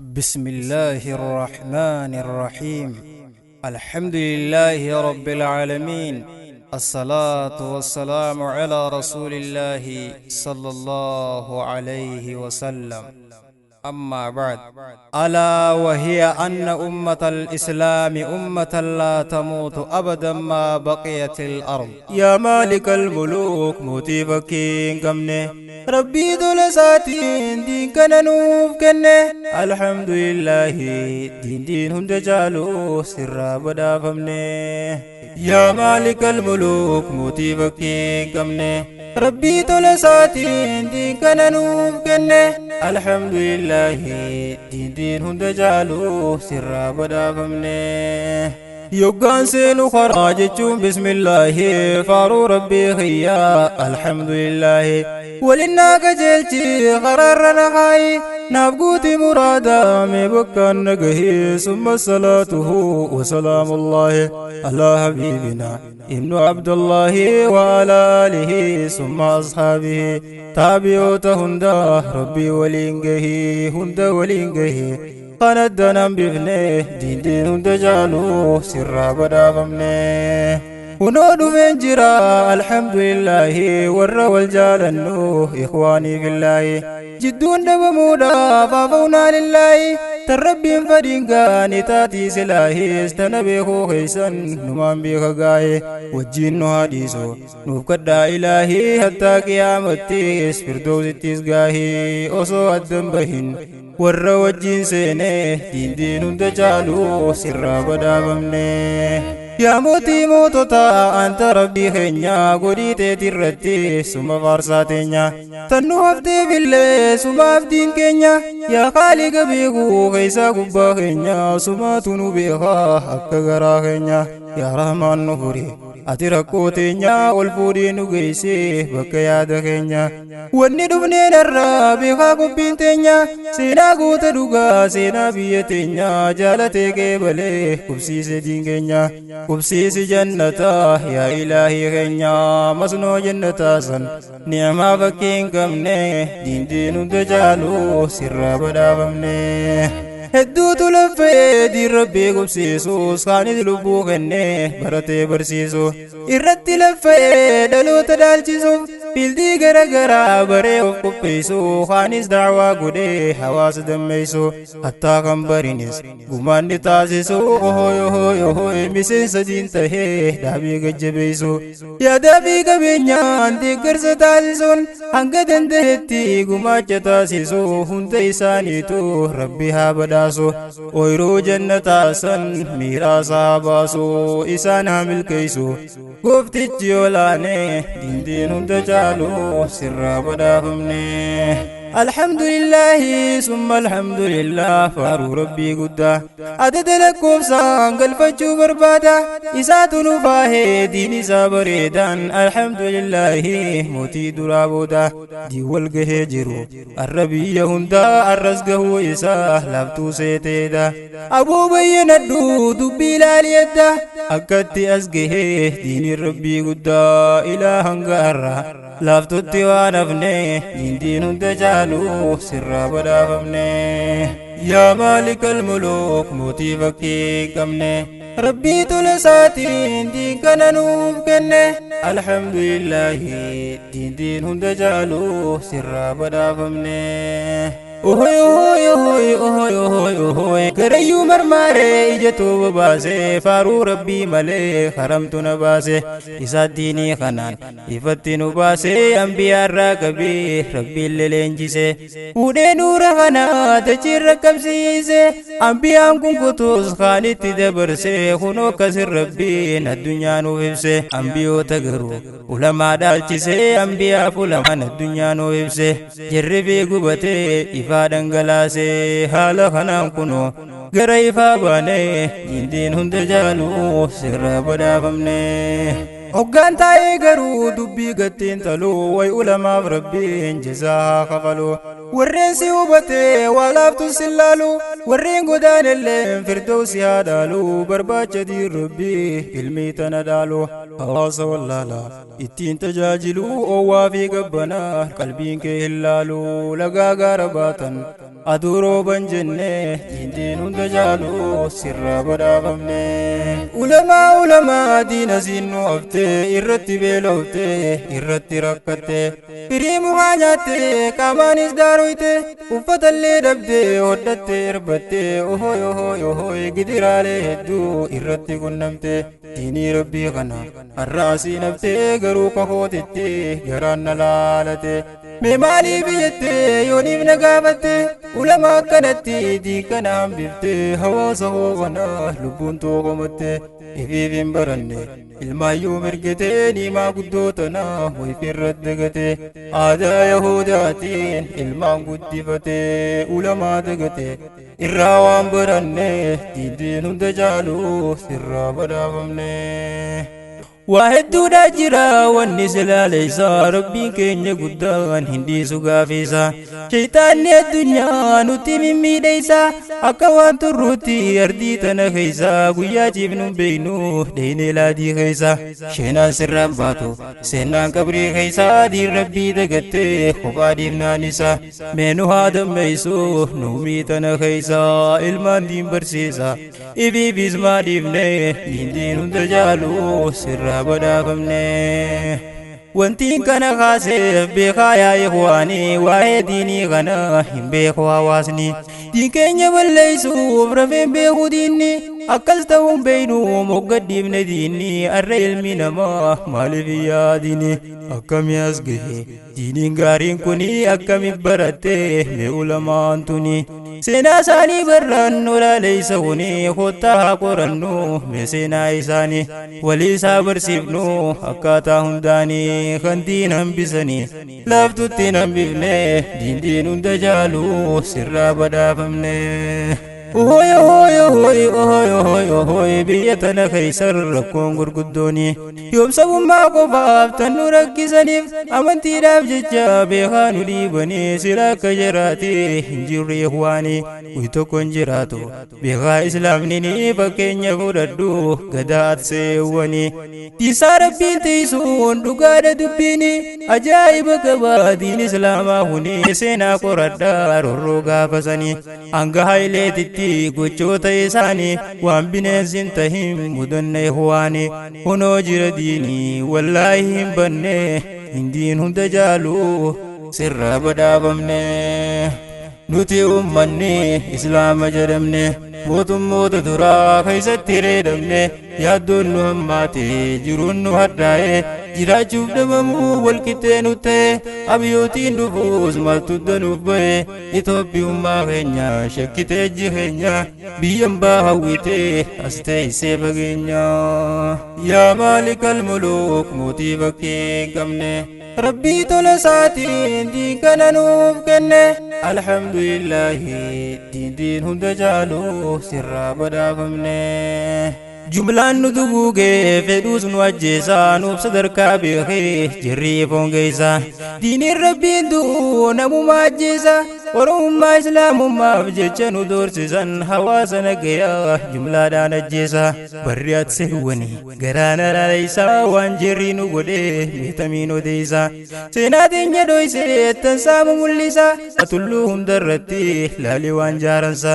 بسم الله الرحمن الرحيم. الحمد لله رب العالمين. الصلاة والسلام على رسول الله صلى الله عليه وسلم. أما بعد، ألا وهي أن أمة الإسلام أمة لا تموت أبدا ما بقيت الأرض. يا مالك الملوك موتي فكين كمنه ربي دولساتين دين كان نوف كنه. الحمد لله دين هم دجالو سر بدا فمنه. يا مالك الملوك موتي فكين كمنه ربي دولساتين دين كان نوف كنه. الحمد لله دين هم دجالو سر بدا فمنه. يوغان سينو خراجتشون بسم الله فارو ربي خيا. الحمد لله ولنا كجلتي قررنا خاي نابقوتي مرادا مبكان نقهي ثم صلاته وسلام الله على حبيبنا ابن عبد الله وعلى آله ثم أصحابه تابعوت هندا ربي ولينقه هندا ولينقه قندنا بفنه دين هندا جالو سر بدا فمنه. ونود من جرا الحمد لله ور والجالنو إخواني في الله جدون دبمودا فافونا لله تربي فرينغاني تاتي سلاهي استنبيخو خيسن نمان بيخ غاي وجين حديثو نوكدا إلهي حتى قيامتي اسفردوز تيسغاهي أوسو أدن بهن ور وجين سينه دين هندا جالو سر بدا بمنه. يا موتي موتوتا أنت ربي خينيا قريتي ترتي سما فارساتينيا تنو هفتي بالله سما فدين كينيا. يا خالق بيغو خيسا قبا خينيا سما تنو بيخا حق غرا خينيا. يا رحمن نفوري ati rakkoo teenya ol fuudhee nu geesse bakka yaada keenya. Wanni dhufnee narraa beekaa qophiin teenya seenaa goota dhugaa seenaa biyya teenya jaalatee qeebalee qubsiise diin keenya qubsiisi jannataa yaa ilaahii keenya masnoo jannataa san ni'amaa fakkii hin qabne diin hunda jaaluu sirraa badhaafamne. hedduutu laffee diin rabbii qubsiisuus kaanis lubbuu kennee baratee barsiisu irratti laffee dhaloota dhaalchisuuf fildii garagaraa baree of qopheessu kaanis da'waa godhee hawaasa dammeessu hattaa kan barinis gumaanni taasisu ohooy miseensa diin tahee dhaabii gajjabeessu yaadaabii qabeenyaan deeggarsa taasisuun hanga dandahetti gumaacha taasisu hunda isaaniitu rabbi haa badhaa. oyruu jannataa san miiraasaa baasu isaan haa milkeessu gooftichi olaane diin hunda caalu sirraa badhaafamne. الحمد لله ثم الحمد لله فارو ربي قدا عدد لكم سان قلفتشو بربادا إسات نفاه دين سابريدان. الحمد لله موتي درابودا دي والقه جرو الربي هندا الرزقه إساه لابتو سيتيدا أبو بيّن الدو دبي لاليدا أكدت أزقه دين الربي قدا إلهن قارا لافتو التوانفني دين هندا جالو سر بدافمنه. يا مالك الملوك موتي فكي كمنه ربي تلساتين دين كان نوف كنه. الحمد لله دين هندا جالو سر بدافمنه. اوهوي اوهوي اوهوي اوهوي اوهوي اوهوي كريو مرماري اجتو بباسي فارو ربي ملي خرمت نباسي إسا ديني خنان إفتي نباسي أنبياء الراكبي ربي اللي لنجيسي ودي نور خنا تجير ركب سيسي أنبياء كن كتوس خاني تدبرسي خنو كسر ربي الدنيا نوفسي أنبياء تغرو علماء دالتسي أنبياء فلمان الدنيا نوفسي جربي قبتي فادن غلاسي حال خنام كنو غري فاباني دين هند جالو سر بدافمنه. Hoggaan taa'ee garuu dubbii gattiin taluu way ulamaaf rabbiin jazaa kafaluu warreen si hubatee waa laaftu sillaalu warreen godaanilleen firdawsi haa dhaalu barbaacha rabbii ilmii tana dhaalu hawaasa wallaalaa ittiin tajaajilu oowwaa fi gabbanaa qalbiin kee hin laalu lagaa gaara baatan aduu rooban jenne diindiin hunda jaalu sirraa badhaafamne ulamaa diina siinnu hafte irratti beelofte irratti rakkatte firii mukaa nyaatte qaamaanis daaroyte uffatallee dhabde hodhatte erbatte ohoy gidiraalee hedduu irratti qunnamte diinii rabbii kana har'aasii nafte garuu kakootitti garaan na laalate mee maaliif jette yooniif na gaafatte ulamaa akkanatti diikana hambifte hawaasa hoogana lubbuun tookomatte ifiif hin baranne ilmaayyuu mirgate niimaa guddootana wayfirratti dagate aadaa yahudaatiin ilmaan guddifate ulamaa dagate irraa waan baranne diindiin hunda jaalu sirraa badhaafamne wahedduu jira wanni silaaleysa rabbiin keenya guddaan hindiisu gaafisa shaytaanni addunyaa nutti mimmiidheysa akka waan turruutti ardii tana keeysa guyyaa ciifnuun beeynu deynee laadii keeysa sheenaan sirraan baatu seenaan qabrii keeysa diin rabbii dagatte kophaa dhiifnaan isa meenu haa dammeeysu nuumii tana keeysa ilmaan diin barsiisa ifiifis maa dhiifne diindiin hunda jaalu sirra badhaafamne wantiin kana kaaseef beekaa yaa ikhwaanii waa'ee diinii kana hin beeku hawaasni diin keenya balleeysuuf rafeen beeku diinni akkas ta'uun beeynu moggadhiifne diinni arra ilmi namaa maaliif yaadini akkami as gahe diiniin gaariin kuni akkami baratte mee ulamaan tuni seenaa isaanii barraan olaaleysa huni kottaa haa qorannu mee seenaa isaanii walii isaa barsiifnu akkaataa hundaanii kan diin hambisanii laaftutti hin hambifne diindiin hunda jaalu sirraa badhaafamne ohoy biyya tana keeysan rakkoon gurguddooni yoomsabummaa qofaaf tan nu rakkisaniif amantiidhaaf jecha beekaa nu dhiibanii sila akka jiraate hin jirre waanii uy tokko hin jiraatu beekaa islaamnini fakkeenya fudhadhu gadaat seewwanii diisaa rabbiin teeysuun dhugaadha dubbiini ajaa'iba qabaa diin islaamaa huni seenaa qoradhaa rorroo gaafasanii hanga haayileetitti gochoota isaanii waan bineensin tahin mudanne ikhwaanii hunoo jira diinii wallaahi hin banne hindiin hunda jaalu sirraa badhaafamne nuti ummanni islaama jedhamne mootummoota duraa keeysatti reedamne yaaddoon nu hammaate jiruun nu hadhaa'e jiraachuuf dhabamuu walqixxee nu ta'e abiyyootiin dhufuus maaltu danuuf ba'e Itoophiyummaa keenya shakkitee jireenya biyyan baa hawwitee as teessee fageenya yaa maalikal muluuk mootii bakkee hin qabne rabbii tola isaatiin diin kana nuuf kenne alhamdulillahi diin hunda jaalu sirraa badhaafamne jumlaan nu duguugee fedhuus nu ajjeesaa nuuf sadarkaa beekee jirrii foongeeysa diiniin rabbiin du'u namuma ajjeesa oromummaa islaamummaaf jecha nu doorsisan hawaasa nagayaa jumlaadhaan ajjeesa barri ati seewwanii garaana laaleysaa waan jirrii nu godhee beetamiin odeeysa seenaa teenya dhoysee tansaamu mul'isa tulluu hundarratti laalii waan jaaransa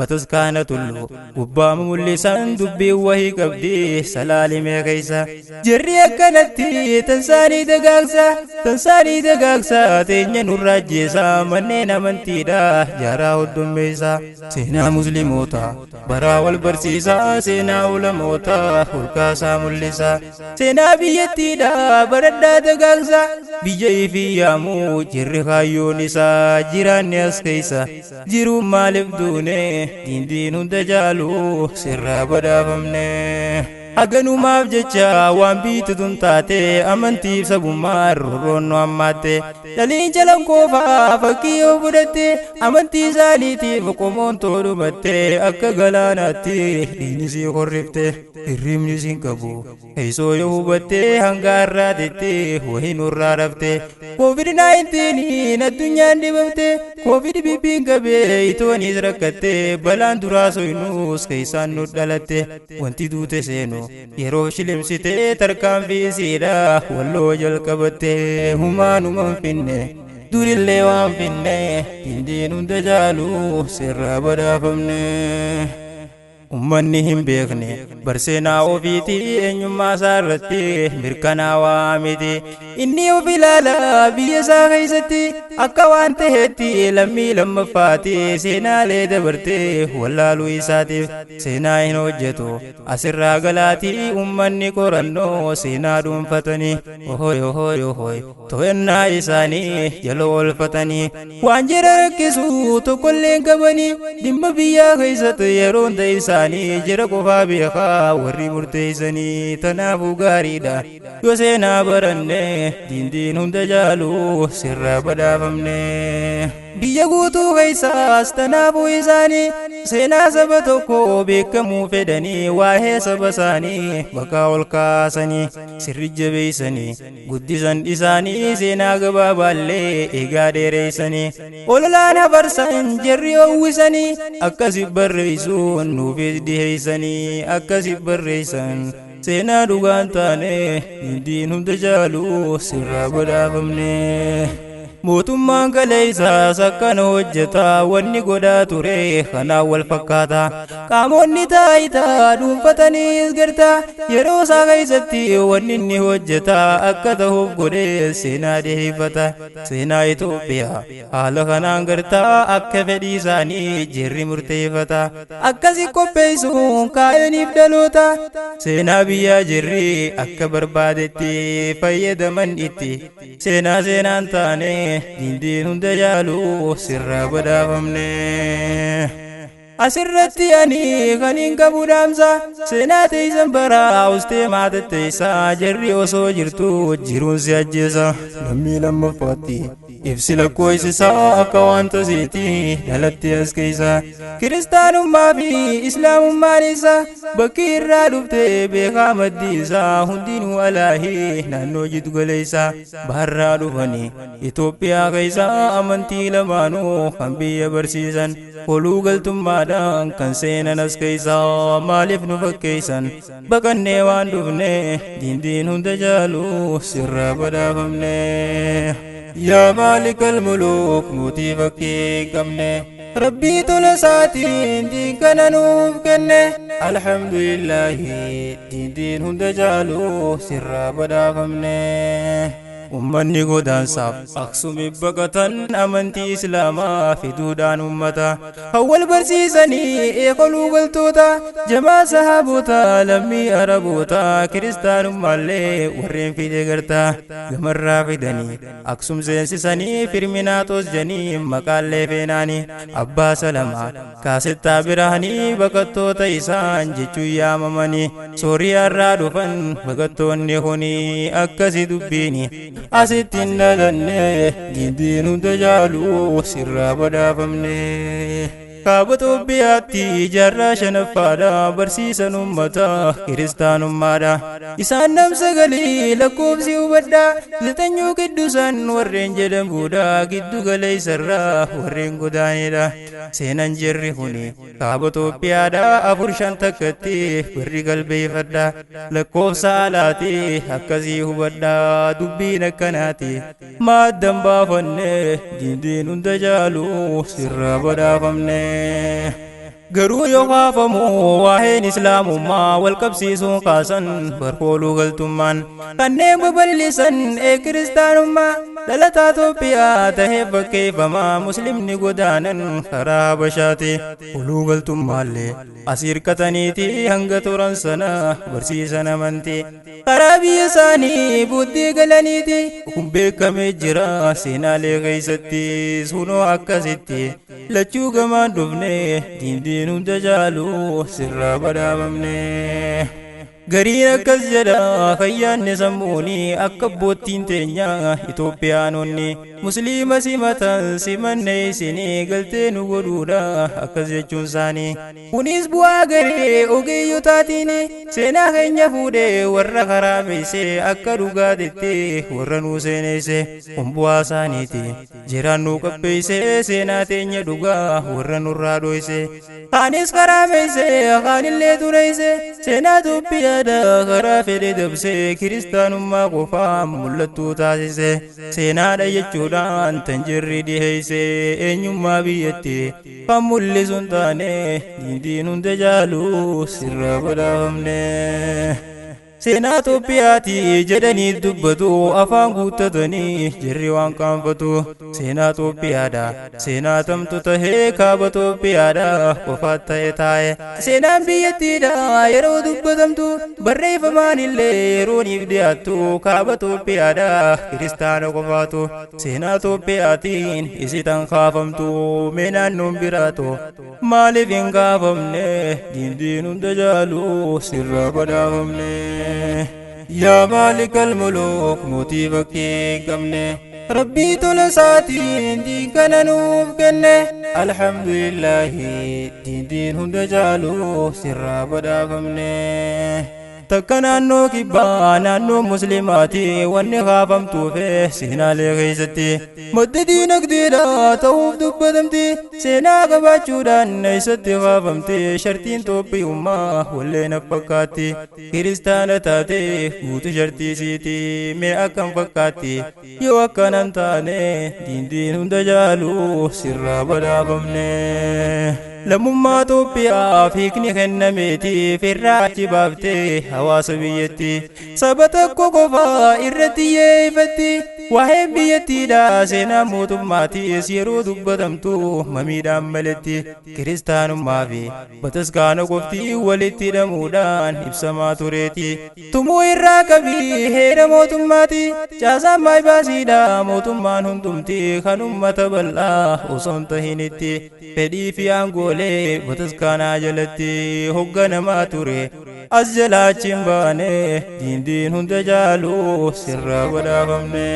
bataskaana tulluu gubbaamu mul'isan dubbii wahii qabdi salaalimee keeysa jirri akkanatti tansaanii dagaagsa teenya nurra ajjeesa manneen amantiidha jaaraa hoddummeeysa seenaa musliimoota baraa wal barsiisa seenaa ulamoota hulkaasaa mul'isa seenaa biyyattiidha baradhaa dagaagsa biyya ifii yaamuu jirri kaayyoon isaa jiraanni as keeysa jiruun maaliif duune diindiin hunda jaalu sirraa badhaafamne haganumaaf jecha waan biitutun taate amantiif sabummaa rorroon nu hammaatte daliin jalan koofaa fakkii yoo fudhatte amantii isaaniitiif qomoon tolummatte akka galaanaatti diinni si horrifte hirribni siin qabu eessoo yoo hubatte hanga har'aatitti wayii nurraa rafte COVID-19 addunyaan dibamte COVID bibbiin qabee itoonis rakkatte balaan duraa soynus keessaan nu dhalatte wanti duute seenu yeroo shilimsite tarkaanfii isiidha walloo jalqabatte humaanumaan finne durillee waan finne dindiin hunda jaalu sirraa badhaafamne ummanni hin beekne barseenaa ofiiti eenyummaa isaa irratti mirkanaawaa miti inni of ilaala biyya isaa keessatti akka waan ta'eetti lammii lammaffaati seenaalee dabarte wallaaluu isaatiif seenaa hin hojjetu asirraa galaatii ummanni qorannoo seenaa dhuunfatanii ohoy to'annaa isaanii jala oolfatanii waan jira rakkisu tokkolleen qabanii dhimma biyyaa keessatti yeroon ta'isa jira qofaa beekaa warri murteessanii tanaafuu gaariidha yoo seenaa baranne dindiin hunda jaalu sirraa badhaafamne biyya guutuu keessaas tanaafuu isaanii seenaa saba tokko beekamuu fedhanii waa'ee saba isaanii bakka ol kaasanii sirri jabeessanii guddisan isaanii seenaa gabaabaallee eegaa dheereessanii ololaan hafarsan jarri hawwisanii akkasii barreessuun nuuf dhiheessanii akkasii barreessan seenaa dhugaan taane dindiin hunda jaalu sirraa badhaafamne mootummaan kaleessaas akkana hojjeta wanni godhaa ture kanaan wal fakkaata qaamonni taayitaa dhuunfataniis garta yeroo isaa keessatti wanni inni hojjeta akka ta'uuf godhee seenaa dhiheeffata seenaa Itoophiyaa haala kanaan garta akka fedhii isaanii jirri murteeffata akkasi qopheessuun kaayaniif dhaloota seenaa biyyaa jirri akka barbaadetti fayyadaman itti seenaan taane dindiin hunda jaalu sirraa badhaafamne asirratti ani kan hin qabu dhaamsa seenaa teessan baraa ustee maatatteessaa jarri osoo jirtu jiruun si ajjeesa lammii lammaffaatti ibsi lakkoofsisaa akka wanta seeti dhalatti as keessa kiristaanummaa fi islaamummaan isaa bakki irraa dhufte beekaa maddi isaa hundinuu alaahii naannoo jitu galeessaa baharraa dhufanii Itoophiyaa keessa amantii lamaanuu kan biyya barsiisan oluu galtummaadhaan kan seenan as keessa maaliif nu fakkeessan baqannee waan dhufne dindiin hunda jaalu sirraa badhaafamne yaa maalikal muluk nuti fakkii qabne rabbii tola isaatiin diinkana nuuf kenne alhamdulillahi dindiin hunda jaalu sirraa badhaafamne ummanni godaansaaf aksumi baqatan amantii islaamaa fiduudhaan ummata hawwal barsiisanii eekoluu galtoota jamaa sahaabota lammii araboota kiristaanummaallee warreen fide garta gamarraa fidanii aksum seensisanii firminaatos janii maqaallee feenaanii abbaa salamaa kaasettaa biraanii baqattoota isaan jechuun yaamamanii sooriyaarraa dhufan baqattoonni kunii akkasi dubbiini asittiin dhalanne dindiin hunda jaalu sirraa badhaafamne kaaba Itoophiyaatti jaarraa shanaffaadha barsiisan ummataa kiristaanummaadha isaan nam-sagalii lakkoofsi hubadha zitanyuu giddusan warreen jedhamuudha giddu galeessarraa warreen godaanidha seenan jirri kuni kaaba Itoophiyaadha 4-5 takkatti warri galbeeffadha lakkoofsa alaati akkasii hubadha dubbiin akkanaati maaddan baafanne dindiin hunda jaalu sirraa badhaafamne garuu yoo kaafamu waa'een islaamummaa wal qabsiisuun kaasan barkooluu galtummaan kanneen babal'isan kiristaanummaa dhalataa Itoophiyaa tahee fakkeeffamaa muslimni godaanan karaa habashaati oluu galtummaallee as hirkataniiti hanga turan sana barsiisan amantii karaa biyya isaanii buddii galaniiti kun beekamee jira seenaalee keessatti sunoo akkasitti lachuu gamaan dhufne dindiin hunda jaalu sirraa badhaafamne Gariin akkas jedha fayyaanni sammuuni akka boottiin teenya Itoophiyaanonni musliima simatan simanne isinii galtee nu godhuudha akkas jechuun isaanii. Kunis bu'aa garee ogeeyyotaatiin seenaa keenya fuudhee warra karaa beeksee akka dhugaatitti warra nu seeneesse bu'aa isaaniiti. Jiraan nu qabbeessee seenaa teenya dhugaa warra nurraa dhoyse. Kaanis karaa beeksee kaanillee tureesse seenaa Itoophiyaadha karaa fedhe dabsee kiristaanummaa qofaa mul'attuu taasise. Seenaadha jechuudhaan tan jirri dhiheesse eenyummaa biyyatti kan mul'isu hin taane diindiin hunda jaalu sirra badhaafamne. Seenaa Itoophiyaati jedhanii dubbatu afaan guuttatanii jirri waan qaanfatu. Seenaa Itoophiyaadha seenaa tamtu tahee kaaba Itoophiyaadha qofaat ta'e taa'e. Seenaan biyyattiidha yeroo dubbatamtu barreeffamaan illee yerooniif dhiyaattu kaaba Itoophiyaadha kiristaana qofaatu. Seenaa Itoophiyaatiin isitan kaafamtu mee naannoon biraatu maaliif hin kaafamne diindiin hunda jaalu sirra badhaafamne. يا مالك الملوك موتي بكي قمني ربي تلساتين دين كان نوف كنه الحمد لله دين هند جالو سر بدا قمني takka naannoo kibbaa naannoo musliimaati wanni kaafamtuu fi seenaalee keessatti madda diinagdeedha ta'uuf dubbatamti. Seenaa qabaachuudhaan eessatti kaafamte shartiin Itoophiyummaa wallee na fakkaatti. Kiristaana taate guutuu shartiisiiti mee akkam fakkaatti yoo akkanan taane diindiin hunda jaalu sirraa badhaafamne. Lammummaa Itoophiyaa fiikni kennameeti firraa achi baaftee hawaasa biyyatti saba tokko qofaa irratti xiyyeeffatti. Waa'ee biyyattiidha seenaa mootummaatiis yeroo dubbatamtu mamiidhaan maletti kiristaanummaa fi bataskaana qofti walitti hidhamuudhaan ibsamaa tureeti. Tumuu irraa qabii heera mootummaati caasaan maayibaasiidha mootummaan hundumti kan ummata bal'aa osoo hin tahinitti fedhii fi aangoolee bataskaanaa jalatti hogganamaa ture. As jalaachiin baane diindiin hunda jaalu sirra badhaafamne.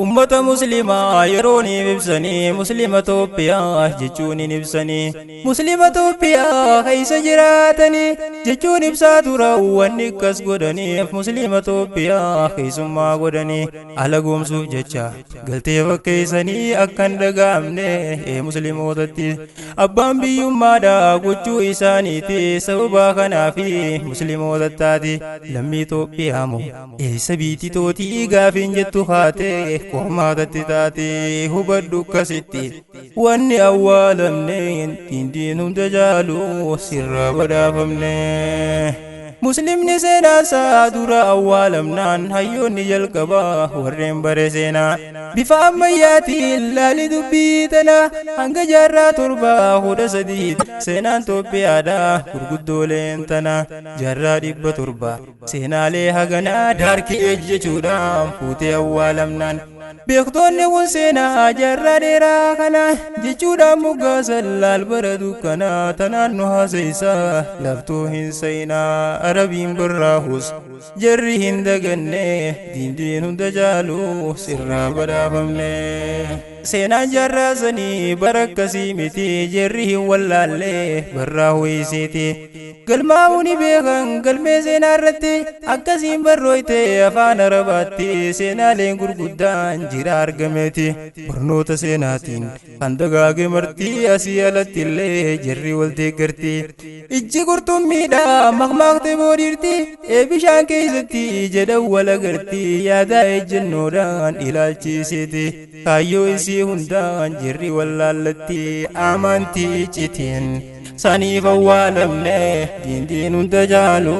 Ummata muslimaa yeroon ibsanii muslima Itoophiyaa jechuun ibsanii muslima Itoophiyaa keessa jiraatanii jechuun ibsaa tura wanni akkas godhaniif muslima Itoophiyaa keessummaa godhanii alagoomsuuf jecha galtee fakkeessanii akkan dhaga'amne muslimootatti abbaan biyyummaadha gochuu isaaniiti sababa kanaafi muslimootattaati. Lammii Itoophiyaa moo eessa biitii tootii gaafiin jettu haate qormaatatti taate hubadhu akkasitti wanni awwaalamne diindiin hunda jaalu sirra badhaafamne. Muslimni seenaasaa dura awwaalamnaan hayyoonni jalqabaa warreen bare seenaa bifa ammayyaatiin laali dubbii tana hanga jaarraa torbaa hudha sadii seenaan Itoophiyaadha gurguddooleen tana jaarraa 700 seenaalee haganaa daarkee jechuudhaan fuutee awwaalamnaan. Beektoonni kun seenaa jaarraa dheeraa kana jechuudhaan moggaasan laal bara dukkanaa tanaan nu haasa'isaa laftuu hin seenaa arabiin barraahus jarri hin daganne diindiin hunda jaalu sirraa badhaafamne. Seenaan jaarraa sanii bara akkasii miti jarri hin wallaalle barraahuu isiiti. Galmaa'uu ni beekan galmee seenaa irratti akkasiin barrooyte afaan arabaatti seenaaleen gurguddaan jira argameeti. Barnoota seenaatiin kan dagaage martii asii alatti illee jarri wal deeggarti. Ijji qurxummiidha maqmaaqte boodiirti bishaan keessatti jedhan wal agarti yaadaa ejjennoodhaan ilaalchiseeti. Kaayyoo isii hundaan jarri wallaallatti amantii iccitiin saniif awwaalamne diindiin hunda jaalu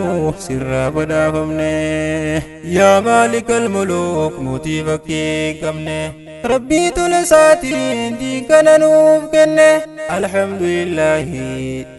sirra badhaafamne. Yaa maalikal muluk mootii fakkii qabne ربي تلساتي دين كان نوف كنه الحمد لله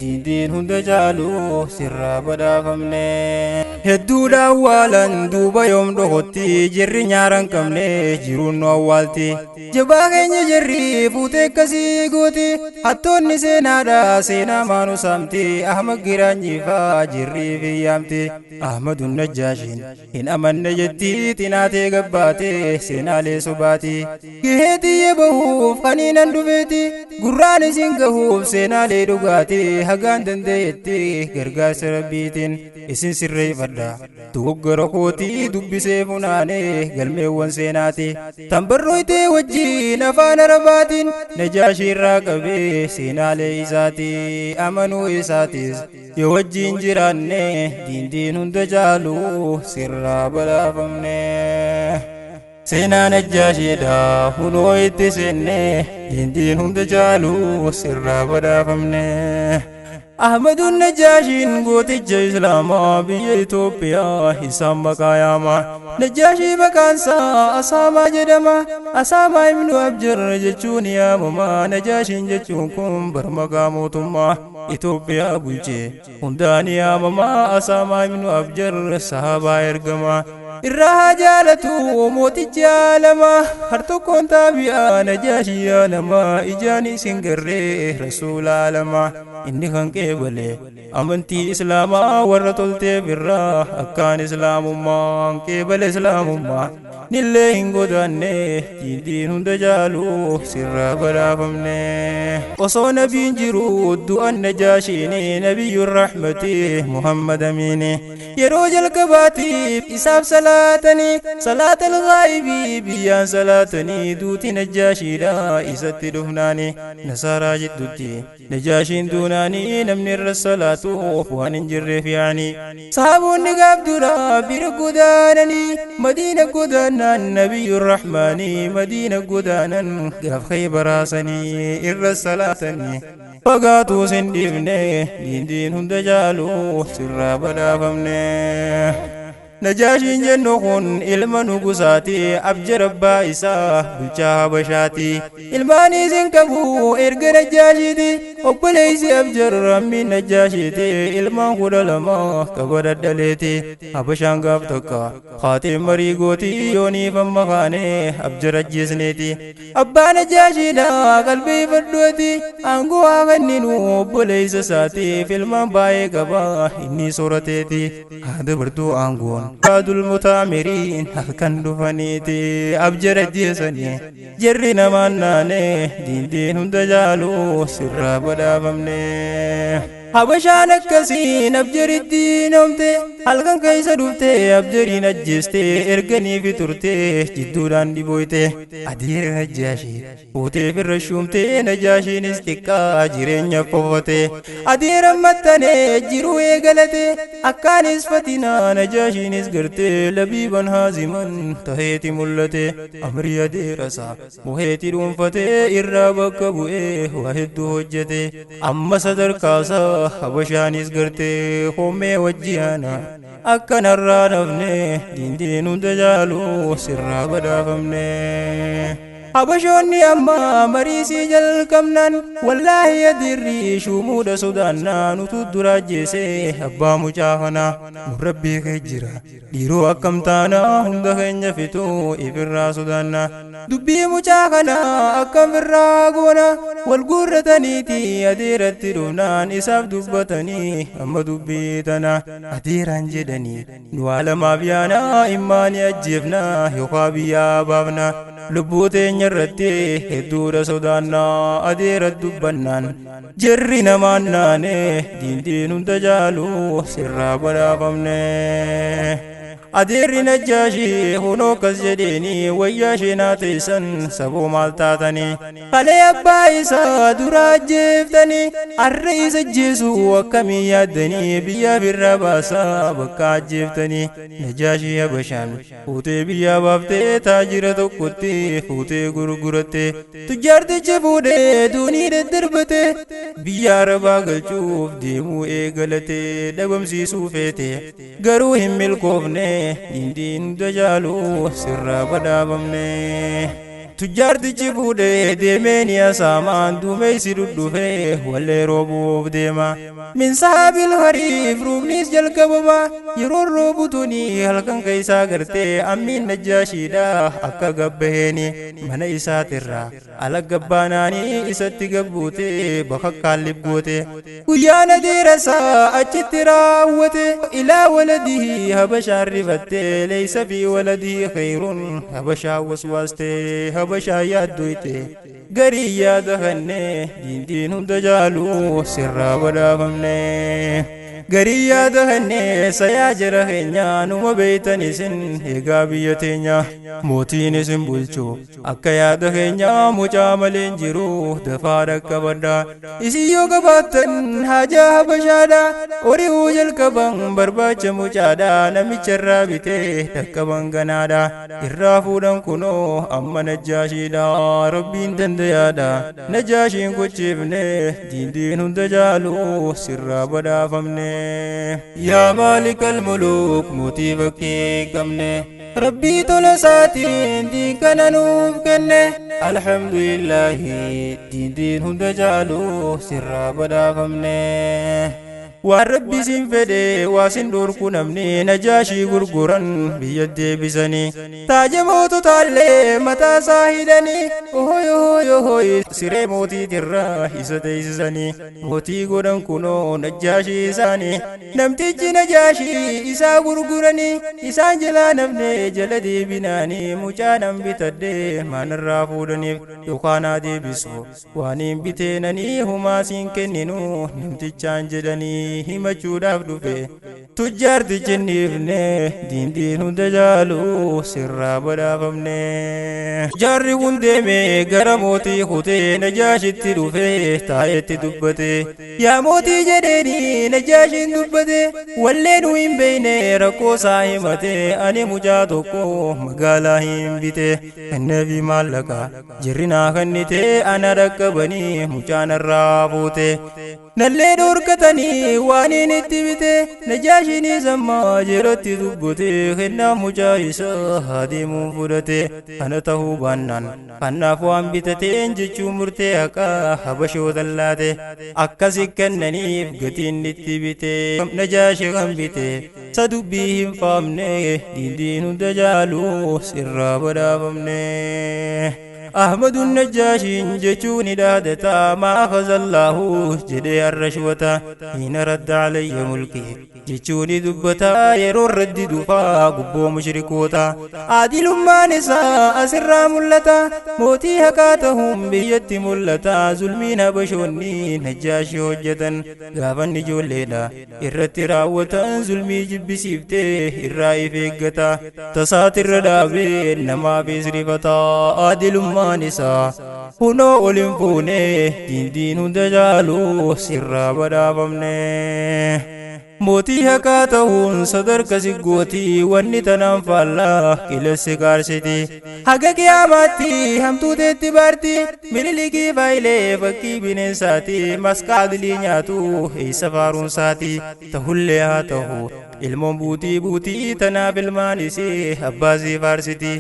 دين هند جالو سر بدا فمنه هدودا أولا دوبا يوم دوغتي جري نياران كمنه جيرون أولتي جباغين جري فوتي كسي غوتي حتون نسينا دا سينا مانو سامتي أحمد جيراني فا جري في يامتي أحمد النجاشين إن أمن نجتي تناتي قباتي سينا لي سباتي كهتي يبهوف خنينا دفيتي قراني سنقهوف سينا لي دقاتي حقان دنديتي غرغار سربيتين اسن سري فدا توقر قوتي دب سيفناني قلمي وانسيناتي تنبرويتي وجي نفان رباتين نجاشي راقبي سينا لي إساتي أمنو إساتيز يوجين جيراني دين هند جالو سر بلا فمني سينا نجاشي دا هنو اتسني دين هند جالو سر بلا فمني أحمد النجاشين قوتج إسلاما بي إثيوبيا حسام بكاياما نجاشي بكانسا أساما جدما أساما ابن أبجر جتشون يا ماما نجاشين جتشونكم برمقا موتما إثيوبيا بوجي هنداني يا ماما أساما ابن أبجر صحابا إرقما irraa jaalatu mooticha lama hartokkoon taabi'a najaashiyaa nama ijaan isin garree rasuula lama inni kan qeebale amantii islaamaa warra toltee birraa akkaan islaamummaa qeebale islaamummaa nillee hin godaanne diin hunda jaalu sirra badhaafamne osoo nabiin jiru du'an najaashiini nabiyyuun rahmati muhammad amiini yeroo jalqabaatiif isaaf صلاة الغائبي بيان صلاتني دوتي نجاشيدا إساتي دفناني نصارى جدتي نجاشين دوناني نمني الرسالات وفوان جرف يعني صحابون نقاب درا برقو دانني مدينة قدانا النبي الرحماني مدينة قدانا قاف خيبراسني الرسالاتني فقاتو سندفني دين هند جالو سر بدا فمني نجاشين جنوخون إلما نقصاتي أبجر أبا إساه بلچا بشاتي إلماني زنكبو إرق نجاشيتي أبليسي أبجر أمي نجاشيتي إلما خود لما كبر الدليتي أبشان قابتكا خاتم مريقوتي يوني فمخاني أبجر الجسنيتي أبا نجاشينا قلبي فردوتي أنقو آغنينو أبليس ساتي في المنباي قبا إني صورتيتي هذا بردو أنقون بعد المتامرين كان دفنيتي أبجر جيسني جرنا مناني دين هند جالو سر بدا فمني حبشان كسين أبجر الدين أمتي halkan keessa dhuftee abjari najjeestee erganii fi turtee jidduudhaan dhibooyte adeera najaashii fuutee firra shuumtee najaashiinis xiqqaa jireenya foofate adeera mattanee jiruu eegalate akkaanis fatinaa najaashiinis gartee labiiban haaziman taheeti mul'ate amrii adeerasaa muheeti dhuunfatee irraa bakka bu'ee waa hedduu hojjete amma sadarkaasaa habashaanis gartee hoomee wajjiyaana أكن الرانفني دين هند جالو سر بدافمني أبشوني أما مريسي جل كمنان والله يدري شمود سودانا نتود راجسي أبا مجاهنا مربي خجرا ديرو أكم تانا هند خنج فتو إفرا سودانا دبي مجاهنا أكم فراغونا والقرة نيتي أديرت دونان إساف دبتني أما دبيتنا أديران جدني نوالا ما بيانا إماني أجيبنا يقابي يا بابنا لبوتين يرتي هدور سودانا أدير الدبنان جرنا ماناني دين تجالو سر بلا فمني أدير نجاشي هنو كسجديني وياشينا تيسن سبو مالتاتني خلي أبا إسا دراجفتني الرئيس الجيسو وكمي يدني بيا في الرباسا بكا جفتني نجاشي أبشان فوتي بيا بافتي تاجرة كتي فوتي غرغرتي تجار تجفودي دوني دربتي بيا ربا قلچوف ديمو ايقلتي دبم سيسو فيتي غروهم ملكوفني دين دجالو سر بدابمني tujjaartichi fuudhee deemeen yasaamaan duumeysi dhudhufee wallee roobuuf deema min saabil hariif ruubnis jalqabama yeroo roobutunii halkan keessaa gartee ammiin najjaashiidha akka gabbaheeni mana isaatirraa ala gabbaanaanii isatti gabbuutee bakakkaan libboote guyyaana deerasaa achitti raawwate ilaa waladihi habashaan rifattee leeysa fi waladihi khayrun habashaan waswaastee habashaan yaaddoyte garii yaada kannee diindiin hunda jaaluu sirraa badhaafamne garii yaada kannee sayaa jara keenya numa beeytan isin eegaa biyya teenya mootiin isin bulchu akka yaada keenya mucaa maleen jiru dafaa dhaqqabadha isin yoo qabaattan haajaa habashaadha ori'uu jalqaban barbaacha mucaadha namicha irraa bitee dhaqqaban ganaadha irraa fuudhan kunoo amma najjaashiidha rabbiin dandayaadha najjaashiin gochiifne diindiin hunda jaaluu sirraa badhaafamne يا مالك الملوك موتي بكي قمني ربي طول ساتين دين كان نوف كنه الحمد لله دين هند جالو سر بدا فمنه والرب سنفدي واسندور كنمني نجاشي غرغران بيد بسني تاج موت تعلي متى ساهدني اوهي اوهي اوهي سيري موتي ترى إسديسني موتي غران كنو نجاشي ساني نمتج نجاشي إسا غرغراني إسا جلا نفني جلدي بناني مجانم بتدي من الرافودني يقانا دي بسو وانين بتينني هما سنكننو نمتجان جدني himachuudhaaf dhufe tujjaarti jenniifne diindiin hunda jaaluu sirraa badhaafamne jaarri kun deeme gara mootii kutee najaashitti dhufe taa'etti dubbate yaa mootii jedheeni najaashiin dubbate wallee nu hin beeyne rakkoo isaa himate ani mucaa tokko magaalaa hin bite kenneefi maallaqa jirri naa kennite ana dhaqqabanii mucaan irraa fuute nallee dhorkatanii waaniin itti bite najaashiin sammaa jeerotti dubbate kennaa mucaa isaa hadeemuun fudhate kana ta'uu baannaan kannaaf waan bitateen jechuun murtee haqaa habashootan laate akkasi kennaniif gatiin itti bite najaashi kan bite sa dubbii hin faamne diindiin hunda jaaluu sirraa badhaafamne أحمد النجاشي جتوني دادتا ما أخذ الله جدي الرشوة حين رد علي ملكي جتوني دبتا يرو الرد دفا قبو مشركوتا عادل ما نساء أسر ملتا موتي هكاتهم بيت ملتا ظلمين بشوني نجاشي هجتا غافا نجول ليلا إرت راوتا ظلمي جب سيبته إرائي فيقتا تساتر دابين نما بسرفتا عادل ما نساء هنو أولنفوني دين هند جالو سر بدافمني موتي هكاتهون صدر كسيقوتي واني تنام فالله كلا سكارسيتي حقا قياماتي هم توتي تبارتي مللقي فايلي فكي بنساتي مسكاد لي نياتو هي سفارون ساتي تهليها تهو ilmoon buutii tanaaf ilmaanisee abbaasii faarsiti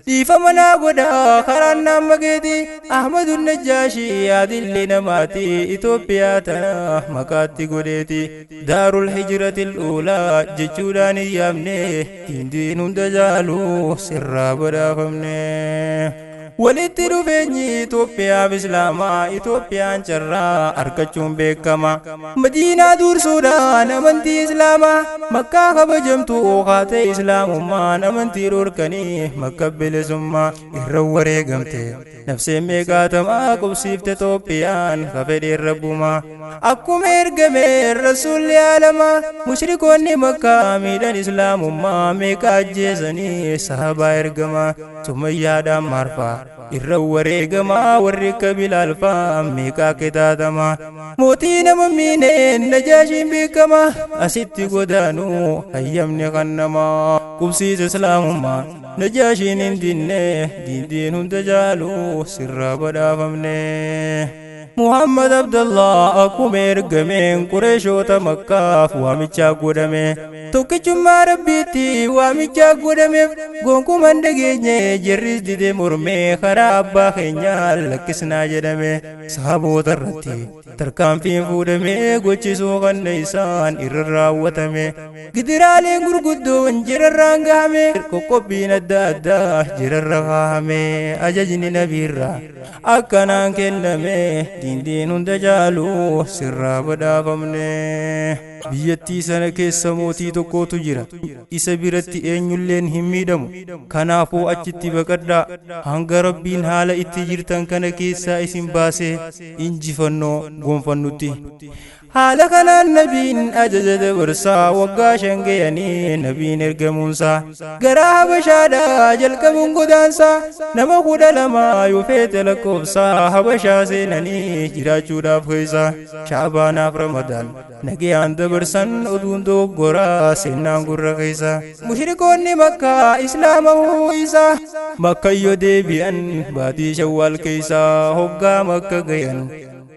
dhiifamana godhaa karaan nama geeti ahmadun najjaashii yaadillee namaati Itoophiyaa tana makaatti godheeti daarul hijratil uulaa jechuudhaan hin yaamne diindiin hunda jaaluu sirraa badhaafamne walitti dhufeenyi Itoophiyaa Islaamaa Itoophiyaan carraa argachuun beekama Madiinaa dursuudhaan amantii Islaamaa Makkaa kabajamtu kaatee Islaamummaan amantii dhorkanii Makka bilisummaa irra wareegamte nafseen meeqaatamaa qubsiifte Itoophiyaan kafedheen rabbumaa akkuma ergame rasuulli aalamaa mushrikoonni Makkaa miidhan Islaamummaa meeqa ajjeesanii sahabaa ergamaa Sumayyaadhaan marfaa irra wareegamaa warri akka Bilaalfaa meeqa kitaatamaa mootii nama miineen najaashiin beekamaa asitti godaanuu hayyamni kan namaa qubsiisa Islaamummaa najaashiin hin dinne diindiin hunda jaaluu sirraa badhaafamne محمد عبد الله أكم إرجمين قريشوتا مكة واميتشا قدمي توكيشما ربيتي واميتشا قدمي قومكم أندقيني جريز دي مرمي خراب باخينيال لكسنا جدمي صحابو ترتي تركام في فودمي قوشي سوغن نيسان إرراوتمي قدرالي قرقودون جرران قامي كوكوبين الدادا جررغامي أججني نبيرا أكنان كنمي دين هند جالو سرا بدافمني بيتي سنة كيسا موتي توكوتو جرا إسا برتي أنيولين هميدمو كنافو أجتي بقدا هنگ ربين حالا اتجرتن كان كيسا اسم باسي انجي فنو قوم فنوتي حالا كان النبين أججد ورسا وقاشن غياني نبين ارقمونسا غرا بشادا جلقمون قدانسا نما خود لما يوفيت لكوفسا حبشا سيناني جراجو داف خيسا شعبانا في رمضان نقيان دبرسن ادون دو غرا سينان غر خيسا مشركون مكة إسلامه إيسا مكة يودي بيان بادي شوال كيسا هقا مكة غيان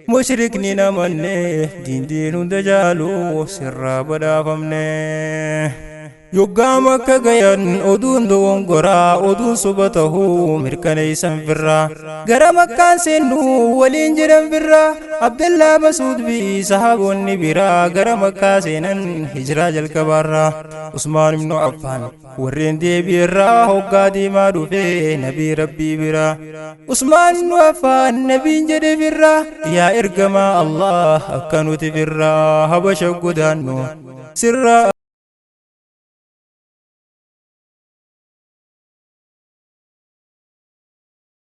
مشرك نينا مني دين دجالو سر بدا فمني يوغا مكة غيان أدون دوون غرا أدون صبته مركني سنفرا غرا مكان سنو ولين جرم فرا عبد الله مسعود بي صحاب النبرا غرا مكة سنن هجرة الكبارا عثمان بن عفان ورين دي بيرا هوغا دي ما دوفي نبي ربي برا عثمان بن عفان نبي جدي برا يا إرقما الله أكنوت برا هبش قدانو سر